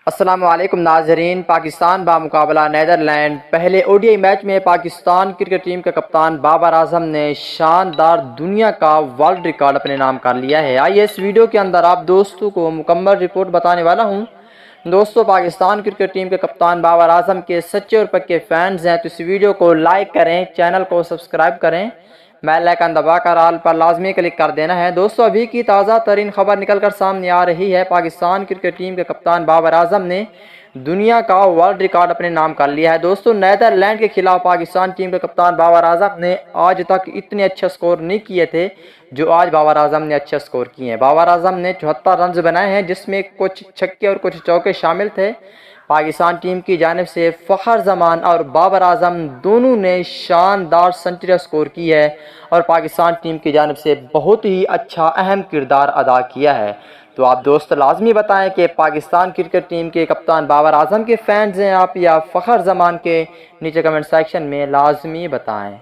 अस्सलाम वालेकुम नाजरीन। पाकिस्तान बामुकाबला नीदरलैंड पहले ओडीआई मैच में पाकिस्तान क्रिकेट टीम के कप्तान बाबर आजम ने शानदार दुनिया का वर्ल्ड रिकॉर्ड अपने नाम कर लिया है। आइए इस वीडियो के अंदर आप दोस्तों को मुकम्मल रिपोर्ट बताने वाला हूं। दोस्तों, पाकिस्तान क्रिकेट टीम के कप्तान बाबर आजम के सच्चे और पक्के फैंस हैं तो इस वीडियो को लाइक करें, चैनल को सब्सक्राइब करें, बेल आइकन दबाकर ऑल पर लाजमी क्लिक कर देना है। दोस्तों, अभी की ताज़ा तरीन खबर निकलकर सामने आ रही है। पाकिस्तान क्रिकेट टीम के कप्तान बाबर आजम ने दुनिया का वर्ल्ड रिकॉर्ड अपने नाम कर लिया है। दोस्तों, नीदरलैंड के खिलाफ पाकिस्तान टीम के कप्तान बाबर आजम ने आज तक इतने अच्छे स्कोर नहीं किए थे जो आज बाबर आजम ने अच्छे स्कोर किए हैं। बाबर आजम ने 74 रन बनाए हैं, जिसमें कुछ छक्के और कुछ चौके शामिल थे। पाकिस्तान टीम की जानिब से फ़खर जमान और बाबर आजम दोनों ने शानदार सेंचुरी स्कोर की है और पाकिस्तान टीम की जानिब से बहुत ही अच्छा अहम किरदार अदा किया है। तो आप दोस्त लाजमी बताएं कि पाकिस्तान क्रिकेट टीम के कप्तान बाबर आजम के फैंस हैं आप या फ़खर जमान के, नीचे कमेंट सेक्शन में लाजमी बताएं।